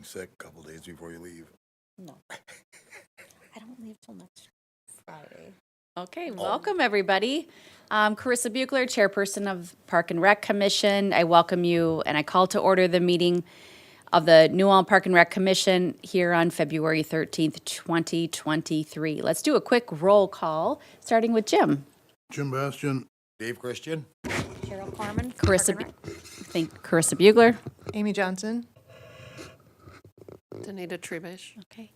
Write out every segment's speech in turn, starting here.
getting sick a couple days before you leave. No. I don't leave till next Friday. Okay, welcome everybody. Carissa Buchler, Chairperson of Park and Rec Commission. I welcome you and I call to order the meeting of the New Ulm Park and Rec Commission here on February 13th, 2023. Let's do a quick roll call, starting with Jim. Jim Bastian. Dave Christian? Carol Corman. Carissa, Park and Carissa Buchler. Amy Johnson. Danita Trebish. Okay.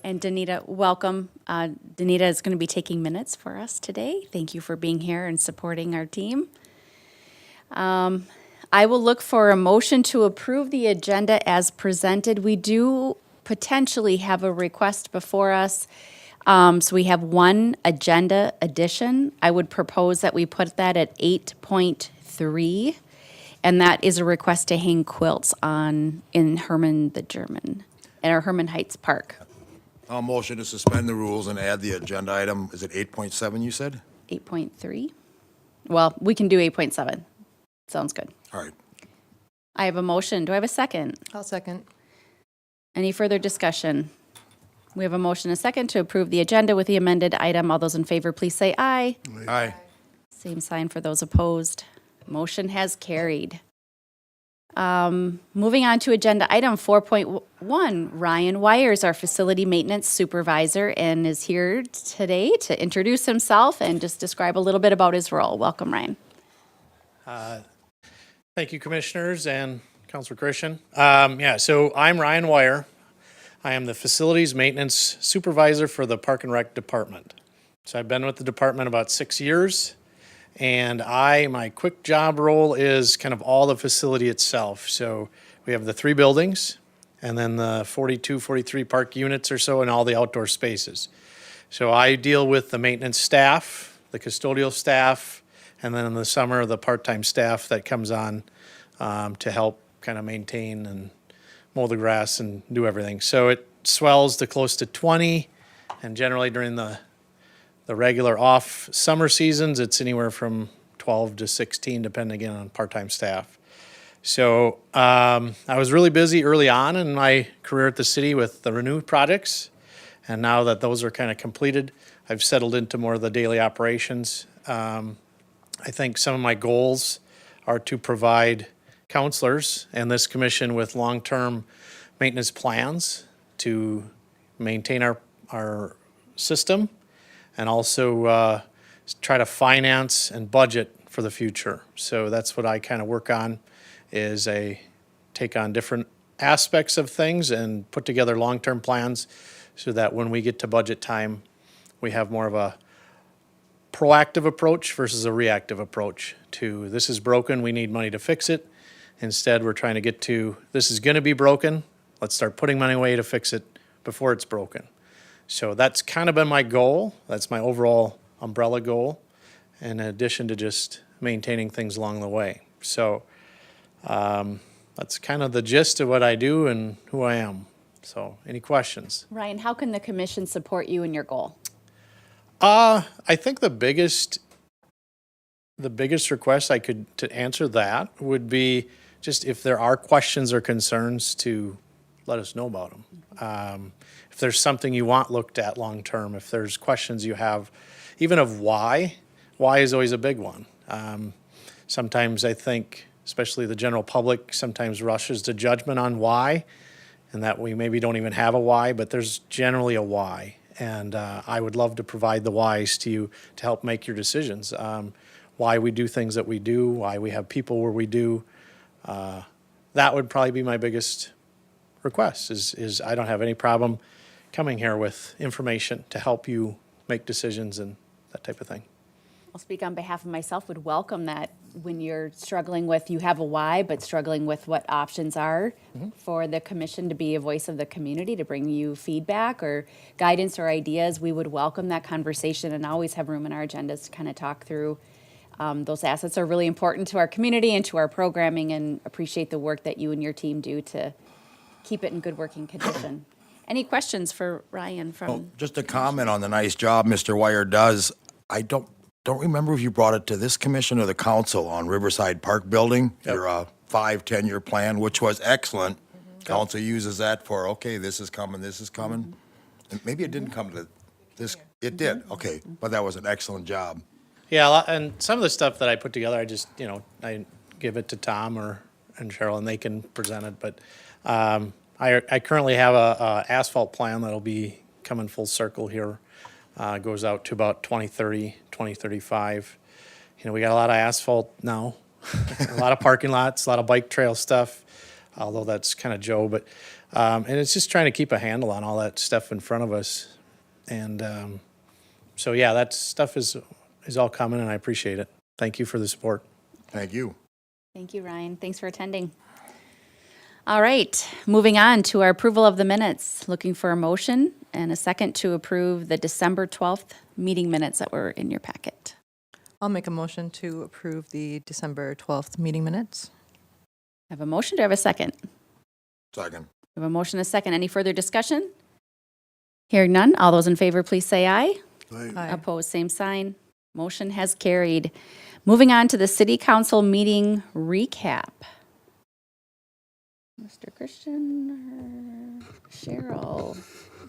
And Danita, welcome. Danita is going to be taking minutes for us today. Thank you for being here and supporting our team. I will look for a motion to approve the agenda as presented. We do potentially have a request before us. So we have one agenda addition. I would propose that we put that at 8.3. And that is a request to hang quilts in Herman the German, at our Herman Heights Park. I'll motion to suspend the rules and add the agenda item. Is it 8.7 you said? 8.3? Well, we can do 8.7. Sounds good. All right. I have a motion. Do I have a second? I'll second. Any further discussion? We have a motion, a second, to approve the agenda with the amended item. All those in favor, please say aye. Aye. Same sign for those opposed. Motion has carried. Moving on to agenda item 4.1, Ryan Wires, our facility maintenance supervisor, and is here today to introduce himself and just describe a little bit about his role. Welcome, Ryan. Thank you, Commissioners and Councilor Christian. So I'm Ryan Wire. I am the Facilities Maintenance Supervisor for the Park and Rec Department. So I've been with the department about 6 years, and my quick job role is kind of all the facility itself. So we have the 3 buildings, and then the 42, 43 park units or so, and all the outdoor spaces. So I deal with the maintenance staff, the custodial staff, and then in the summer, the part-time staff that comes on to help kind of maintain and mow the grass and do everything. So it swells to close to 20, and generally during the regular off summer seasons, it's anywhere from 12 to 16, depending again on part-time staff. So I was really busy early on in my career at the city with the Renew projects, and now that those are kind of completed, I've settled into more of the daily operations. I think some of my goals are to provide counselors and this commission with long-term maintenance plans to maintain our system, and also try to finance and budget for the future. So that's what I kind of work on, is I take on different aspects of things and put together long-term plans so that when we get to budget time, we have more of a proactive approach versus a reactive approach to this is broken, we need money to fix it. Instead, we're trying to get to this is going to be broken, let's start putting money away to fix it before it's broken. So that's kind of been my goal. That's my overall umbrella goal, in addition to just maintaining things along the way. So that's kind of the gist of what I do and who I am. So any questions? Ryan, how can the commission support you in your goal? I think the biggest request I could to answer that would be just if there are questions or concerns to let us know about them. If there's something you want looked at long term, if there's questions you have, even of why is always a big one. Sometimes I think, especially the general public, sometimes rushes to judgment on why, and that we maybe don't even have a why, but there's generally a why. And I would love to provide the whys to you to help make your decisions. Why we do things that we do, why we have people where we do. That would probably be my biggest request, is I don't have any problem coming here with information to help you make decisions and that type of thing. I'll speak on behalf of myself, would welcome that when you're struggling with, you have a why, but struggling with what options are for the commission to be a voice of the community, to bring you feedback or guidance or ideas. We would welcome that conversation and always have room in our agendas to kind of talk through. Those assets are really important to our community and to our programming, and appreciate the work that you and your team do to keep it in good working condition. Any questions for Ryan from? Just a comment on the nice job Mr. Wire does. I don't remember if you brought it to this commission or the council on Riverside Park building, your 5-10 year plan, which was excellent. council uses that for, okay, this is coming, this is coming. And maybe it didn't come to this, it did, okay, but that was an excellent job. Yeah, and some of the stuff that I put together, I just, I give it to Tom and Cheryl, and they can present it. But I currently have a asphalt plan that'll be coming full circle here. Goes out to about 2030, 2035. We got a lot of asphalt now, a lot of parking lots, a lot of bike trail stuff, although that's kind of Joe. But and it's just trying to keep a handle on all that stuff in front of us. And so, yeah, that stuff is all coming, and I appreciate it. Thank you for the support. Thank you. Thank you, Ryan. Thanks for attending. All right, moving on to our approval of the minutes. Looking for a motion and a second to approve the December 12th meeting minutes that were in your packet. I'll make a motion to approve the December 12th meeting minutes. I have a motion. Do I have a second? Second. We have a motion, and a second. Any further discussion? Hearing none. All those in favor, please say aye. Aye. Opposed, same sign. Motion has carried. Moving on to the city council meeting recap. Mr. Christian or Cheryl,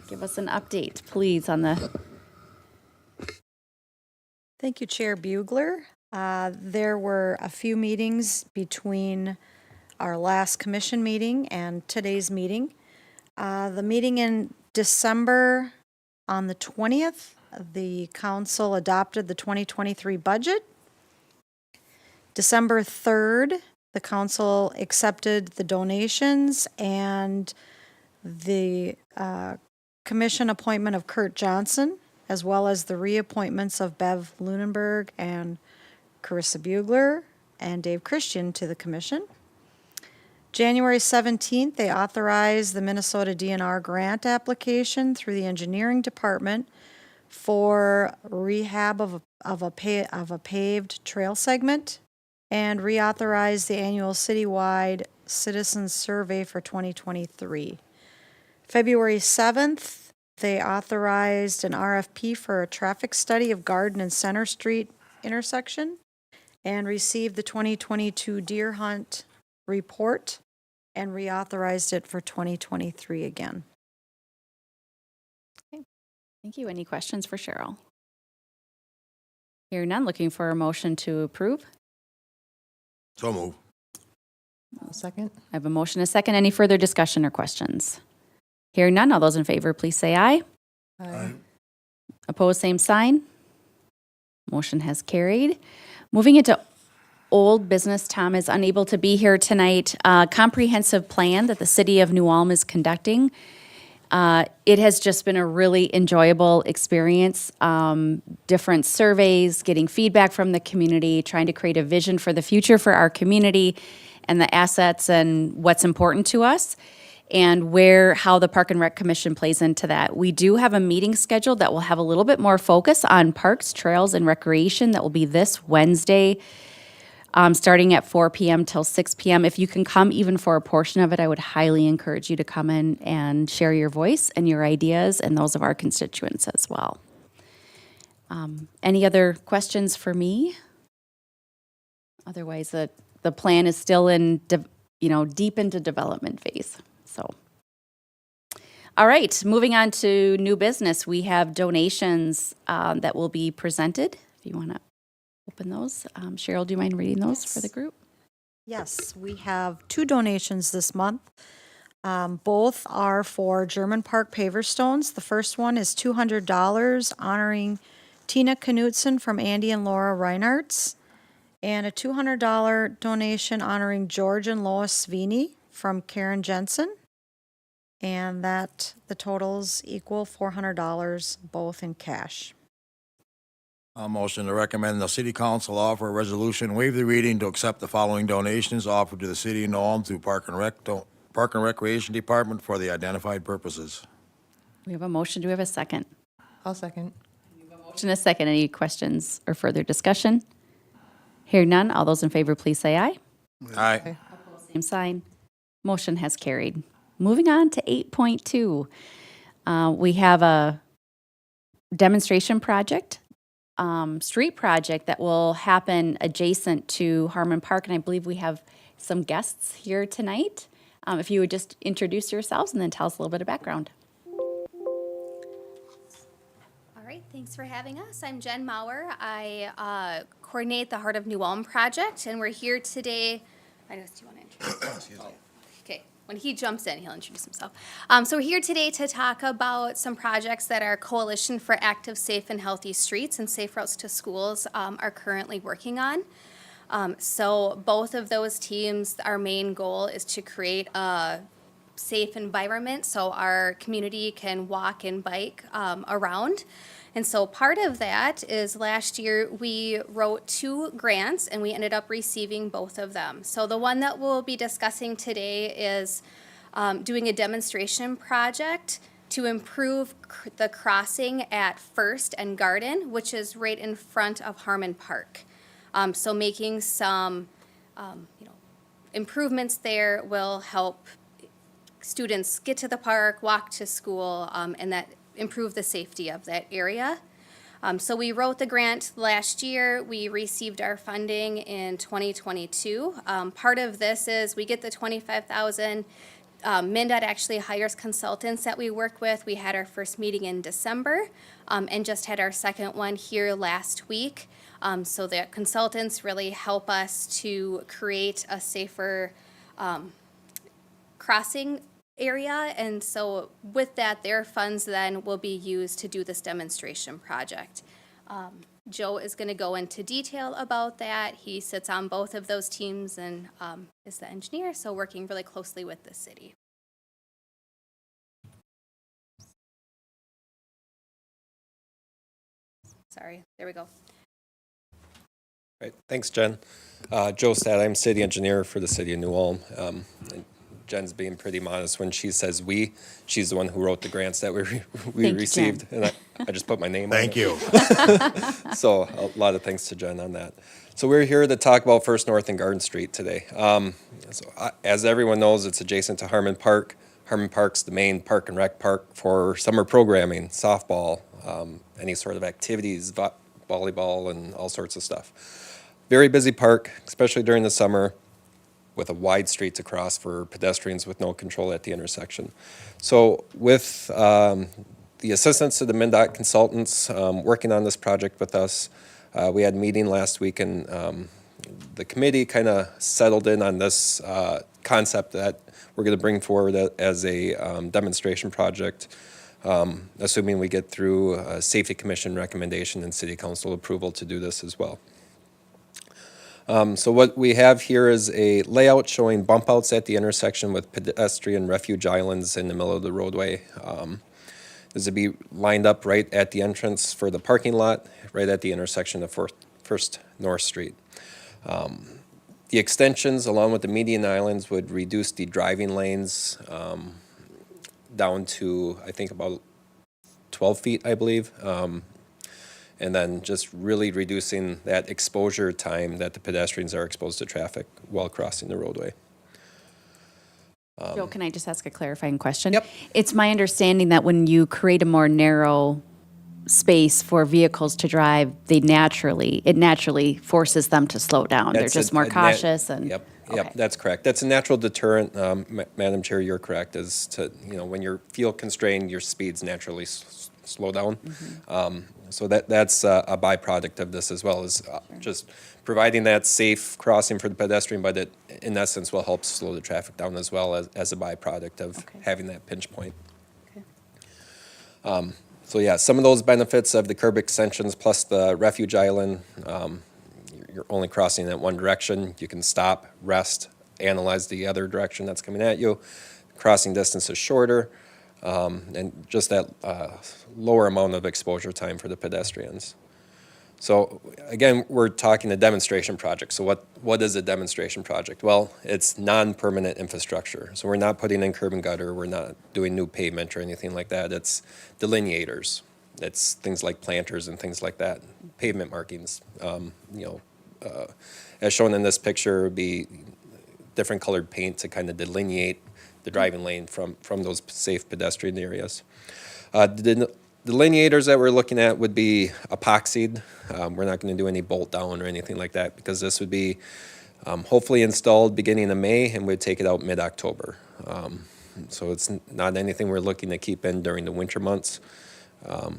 give us an update, please, on the, Thank you, Chair Bugler. There were a few meetings between our last commission meeting and today's meeting. The meeting in December on the 20th, the council adopted the 2023 budget. December 3rd, the council accepted the donations and the commission appointment of Kurt Johnson, as well as the reappointments of Bev Lunenberg and Carissa Bugler and Dave Christian to the commission. January 17th, they authorized the Minnesota DNR grant application through the engineering department for rehab of a paved trail segment and reauthorized the annual citywide citizens survey for 2023. February 7th, they authorized an RFP for a traffic study of Garden and Center Street intersection and received the 2022 deer hunt report and reauthorized it for 2023 again. thank you. Any questions for Cheryl? Hearing none, looking for a motion to approve. So move. I'll second. I have a motion, a second. Any further discussion or questions? Hearing none, all those in favor, please say aye. Aye. Opposed, same sign. Motion has carried. Moving into old business, Tom is unable to be here tonight. Comprehensive plan that the city of New Ulm is conducting. It has just been a really enjoyable experience. Different surveys, getting feedback from the community, trying to create a vision for the future for our community and the assets and what's important to us, and how the Park and Rec Commission plays into that. We do have a meeting scheduled that will have a little bit more focus on parks, trails, and recreation. That will be this Wednesday, starting at 4 p.m. till 6 p.m. If you can come even for a portion of it, I would highly encourage you to come in and share your voice and your ideas and those of our constituents as well. Any other questions for me? Otherwise, the plan is still in, deep into development phase. So, all right, moving on to new business. We have donations that will be presented. If you want to open those. Cheryl, do you mind reading those for the group? Yes, we have 2 donations this month. Both are for German Park paver stones. The first one is $200 honoring Tina Knutson from Andy and Laura Reinhartz, and a $200 donation honoring George and Lois Svini from Karen Jensen. And that the totals equal $400, both in cash. A motion to recommend the city council offer a resolution, waive the reading to accept the following donations offered to the city of New Ulm through Park and Recreation Department for the identified purposes. We have a motion. Do we have a second? I'll second. Motion, a second. Any questions or further discussion? Hearing none, all those in favor, please say aye. Aye. Same sign. Motion has carried. Moving on to 8.2. We have a demonstration project, street project that will happen adjacent to Harmon Park, and I believe we have some guests here tonight. If you would just introduce yourselves and then tell us a little bit of background. All right, thanks for having us. I'm Jen Maurer. I coordinate the Heart of New Ulm project, and we're here today. I know, do you want to introduce? Okay, when he jumps in, he'll introduce himself. So we're here today to talk about some projects that our Coalition for Active, Safe, and Healthy Streets and Safe Routes to Schools are currently working on. So both of those teams, our main goal is to create a safe environment so our community can walk and bike around. And so part of that is last year we wrote 2 grants and we ended up receiving both of them. So the one that we'll be discussing today is doing a demonstration project to improve the crossing at First and Garden, which is right in front of Harmon Park. So making some improvements there will help students get to the park, walk to school, and that improve the safety of that area. So we wrote the grant last year. We received our funding in 2022. Part of this is we get the $25,000. MnDOT actually hires consultants that we work with. We had our first meeting in December and just had our second one here last week. So the consultants really help us to create a safer crossing area, and so with that, their funds then will be used to do this demonstration project. Joe is going to go into detail about that. He sits on both of those teams and is the engineer, so working really closely with the city. Sorry, there we go. Right, thanks, Jen. Joe Stad, I'm city engineer for the city of New Ulm. And Jen's being pretty modest when she says we. She's the one who wrote the grants that we Thank you, received, Jen. and I just put my name on it. Thank you. So a lot of thanks to Jen on that. So we're here to talk about First North and Garden Street today. As everyone knows, it's adjacent to Harmon Park. Harmon Park's the main park and rec park for summer programming, softball, any sort of activities, volleyball, and all sorts of stuff. Very busy park, especially during the summer, with a wide street to cross for pedestrians with no control at the intersection. So with the assistance of the MnDOT consultants working on this project with us, we had a meeting last week, and the committee kind of settled in on this concept that we're going to bring forward as a demonstration project, assuming we get through a Safety Commission recommendation and City Council approval to do this as well. So what we have here is a layout showing bump outs at the intersection with pedestrian refuge islands in the middle of the roadway. This would be lined up right at the entrance for the parking lot, right at the intersection of First North Street. The extensions along with the median islands would reduce the driving lanes down to, I think, about 12 feet, I believe. And then just really reducing that exposure time that the pedestrians are exposed to traffic while crossing the roadway. Joe, can I just ask a clarifying question? Yep. It's my understanding that when you create a more narrow space for vehicles to drive, it naturally forces them to slow down. They're That's just a more nat- cautious and. Yep, Okay. that's correct. That's a natural deterrent, Madam Chair, you're correct, is to, when you feel constrained, your speeds naturally slow down. So that's a byproduct of this as well, is just providing that safe crossing for the pedestrian, but it, in essence, will help slow the traffic down as well as a byproduct of Okay. having that pinch point. Okay. So yeah, some of those benefits of the curb extensions plus the refuge island, you're only crossing in one direction. You can stop, rest, analyze the other direction that's coming at you. Crossing distance is shorter, and just that lower amount of exposure time for the pedestrians. So again, we're talking a demonstration project. So what is a demonstration project? Well, it's non-permanent infrastructure. So we're not putting in curb and gutter. We're not doing new pavement or anything like that. It's delineators. It's things like planters and things like that. Pavement markings. As shown in this picture, would be different colored paint to kind of delineate the driving lane from those safe pedestrian areas. The delineators that we're looking at would be epoxied. We're not going to do any bolt down or anything like that because this would be hopefully installed beginning of May and we'd take it out mid-October. So it's not anything we're looking to keep in during the winter months.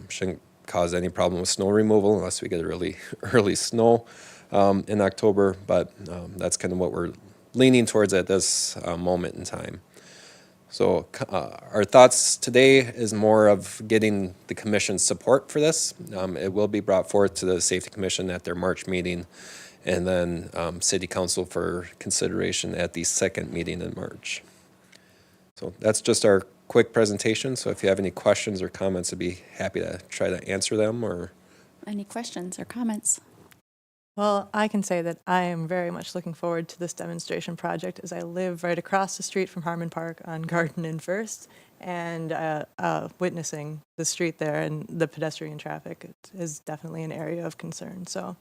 Shouldn't cause any problem with snow removal unless we get a really early snow in October, but that's kind of what we're leaning towards at this moment in time. So our thoughts today is more of getting the commission's support for this. It will be brought forth to the Safety Commission at their March meeting, and then City Council for consideration at the second meeting in March. So that's just our quick presentation. So if you have any questions or comments, I'd be happy to try to answer them or. Any questions or comments? Well, I can say that I am very much looking forward to this demonstration project as I live right across the street from Harmon Park on Garden and First, and witnessing the street there and the pedestrian traffic is definitely an area of concern. So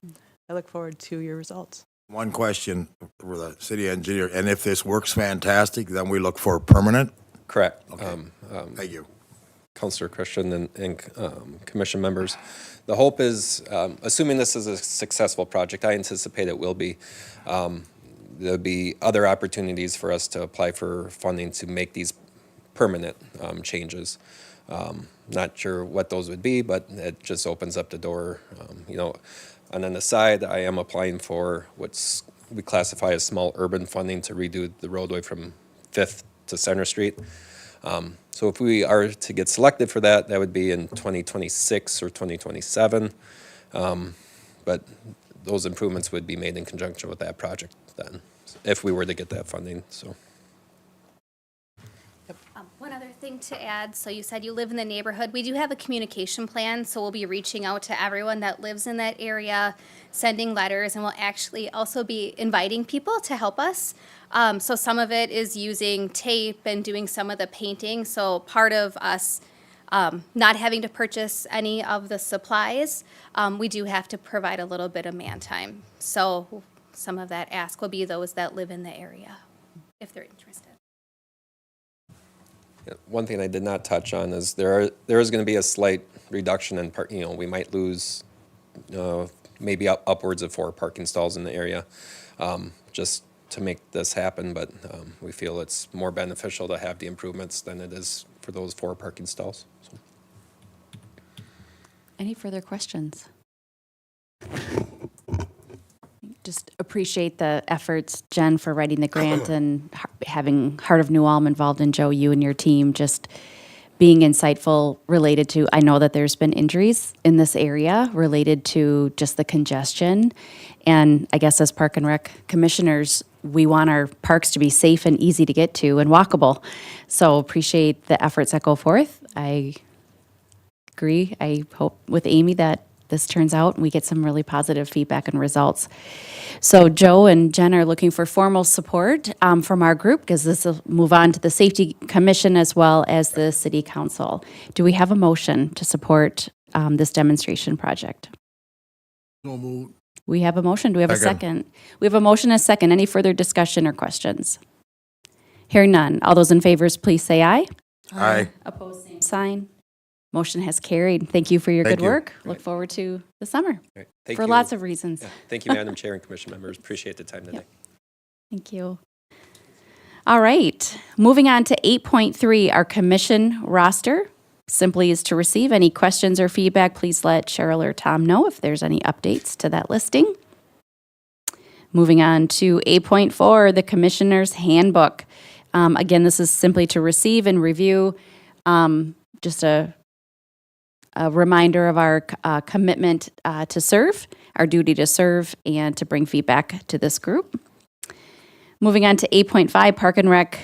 I look forward to your results. One question for the city engineer, and if this works fantastic, then we look for permanent? Correct. Thank you. Councilor Christian and commission members. The hope is, assuming this is a successful project, I anticipate it will be, there'll be other opportunities for us to apply for funding to make these permanent changes. Not sure what those would be, but it just opens up the door. On an aside, I am applying for what's we classify as small urban funding to redo the roadway from 5th to Center Street. So if we are to get selected for that, that would be in 2026 or 2027. But those improvements would be made in conjunction with that project then, if we were to get that funding, so. One other thing to add, so you said you live in the neighborhood. We do have a communication plan, so we'll be reaching out to everyone that lives in that area, sending letters, and we'll actually also be inviting people to help us. So some of it is using tape and doing some of the painting. So part of us not having to purchase any of the supplies, we do have to provide a little bit of man time. So some of that ask will be those that live in the area, if they're interested. One thing I did not touch on is there is going to be a slight reduction in we might lose maybe upwards of 4 parking stalls in the area, just to make this happen, but we feel it's more beneficial to have the improvements than it is for those 4 parking stalls. So. Any further questions? Just appreciate the efforts, Jen, for writing the grant and having Heart of New Ulm involved, and Joe, you and your team just being insightful related to, I know that there's been injuries in this area related to just the congestion. And I guess as Park and Rec commissioners, we want our parks to be safe and easy to get to and walkable. So appreciate the efforts that go forth. I agree. I hope with Amy that this turns out and we get some really positive feedback and results. So Joe and Jen are looking for formal support from our group, because this will move on to the Safety Commission as well as the City Council. Do we have a motion to support this demonstration project? No move. We have a motion. Do we have a Second. second? We have a motion and a second. Any further discussion or questions? Hearing none. All those in favor, please say aye. Aye. Opposed, same sign. Motion has carried. Thank you for your Thank good you. work. Look forward to the summer Right. Thank for you. lots of reasons. Yeah. Thank you, Madam Chair and Commission members. Appreciate the time today. Thank you. All right, moving on to 8.3, our commission roster. Simply is to receive any questions or feedback, please let Cheryl or Tom know if there's any updates to that listing. Moving on to 8.4, the Commissioner's Handbook. Again, this is simply to receive and review, just a reminder of our commitment to serve, our duty to serve, and to bring feedback to this group. Moving on to 8.5, Park and Rec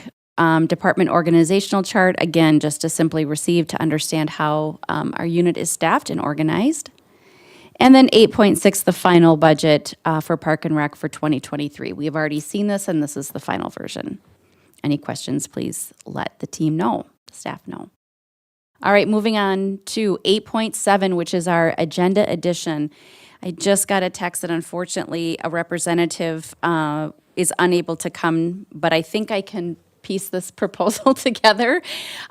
Department Organizational Chart. Again, just to simply receive to understand how our unit is staffed and organized. And then 8.6, the final budget for Park and Rec for 2023. We have already seen this, and this is the final version. Any questions, please let the team know, the staff know. All right, moving on to 8.7, which is our agenda edition. I just got a text that unfortunately a representative is unable to come, but I think I can piece this proposal together.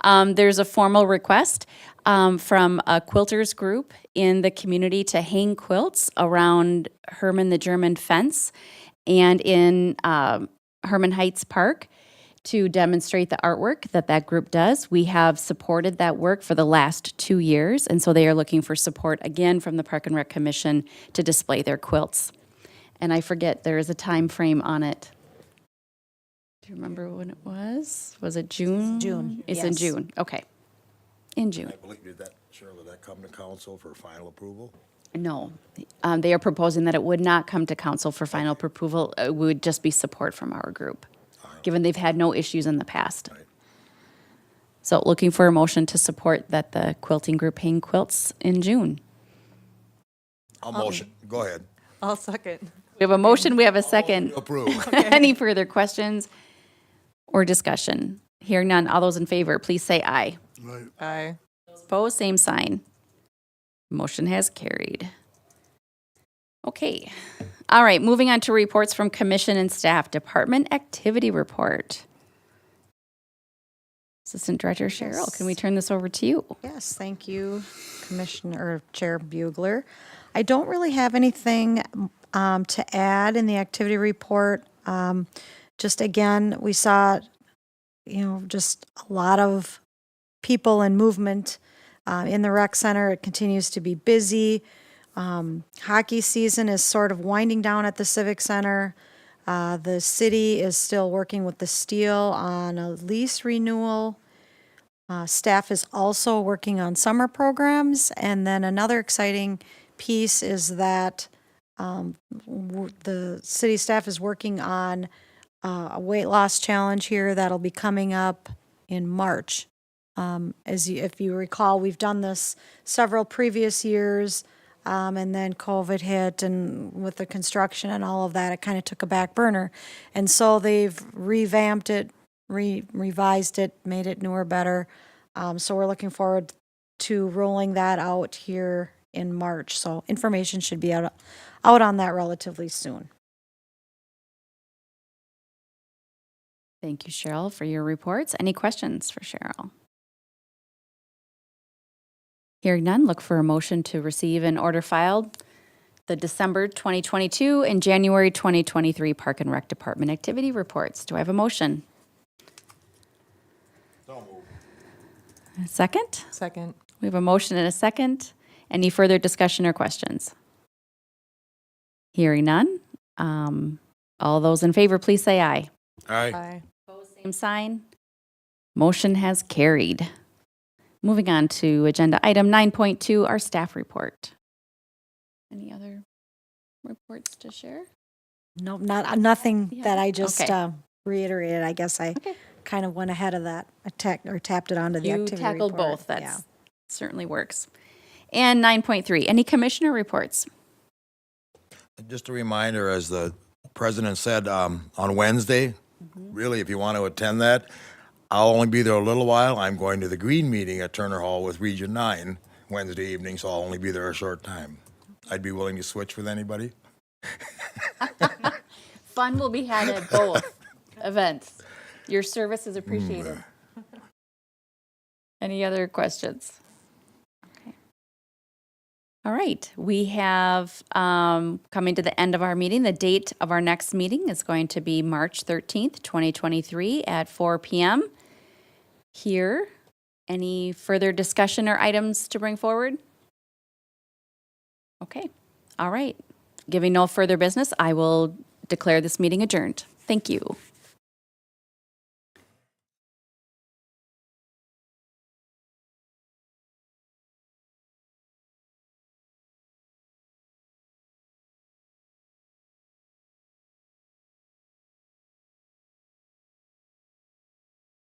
There's a formal request from a quilters group in the community to hang quilts around Herman the German fence and in Herman Heights Park to demonstrate the artwork that that group does. We have supported that work for the last 2 years, and so they are looking for support again from the Park and Rec Commission to display their quilts. And I forget, there is a time frame on it. Do you remember when it was? Was it June? June, It's in yes. June, okay. In June. I believe, did that come to council for final approval? No, they are proposing that it would not come to council for final approval. It would just be support from our group, given they've had no issues in the past. Right. So looking for a motion to support that the quilting group hang quilts in June. I'll motion, go ahead. I'll second. We have a motion, we have a second. Approve. Any further questions or discussion? Hearing none, all those in favor, please say aye. Aye. Opposed, same sign. Motion has carried. Okay. All right, moving on to reports from commission and staff. Department activity report. Assistant Director Cheryl, can we turn this over to you? Yes, thank you, Commissioner, or Chair Bugler. I don't really have anything to add in the activity report. Just again, we saw, just a lot of people and movement in the rec center. It continues to be busy. Hockey season is sort of winding down at the Civic Center. The city is still working with the Steel on a lease renewal. Staff is also working on summer programs. And then another exciting piece is that the city staff is working on a weight loss challenge here that'll be coming up in March. If you recall, we've done this several previous years, and then COVID hit, and with the construction and all of that, it kind of took a back burner. And so they've revamped it, revised it, made it newer, better. So we're looking forward to rolling that out here in March. So information should be out on that relatively soon. Thank you, Cheryl, for your reports. Any questions for Cheryl? Hearing none, look for a motion to receive and order filed the December 2022 and January 2023 Park and Rec Department activity reports. Do I have a motion? A second? Second. We have a motion and a second. Any further discussion or questions? Hearing none. All those in favor, please say aye. All right. Aye. Same sign. Motion has carried. Moving on to agenda item 9.2, our staff report. Any other reports to share? Nope, nothing Yeah, that I just okay. reiterated. I guess I Okay. kind of went ahead of that, tapped it onto the You activity tackled report. both. That Yeah. certainly works. And 9.3, any commissioner reports? Just a reminder, as the president said, on Wednesday, really, if you want to attend that, I'll only be there a little while. I'm going to the Green meeting at Turner Hall with Region 9 Wednesday evening, so I'll only be there a short time. I'd be willing to switch with anybody. Fun will be had at both events. Your service is appreciated. Any other questions? Okay. All right, we have, coming to the end of our meeting, the date of our next meeting is going to be March 13th, 2023 at 4 p.m. here. Any further discussion or items to bring forward? Okay, all right. Giving no further business, I will declare this meeting adjourned. Thank you.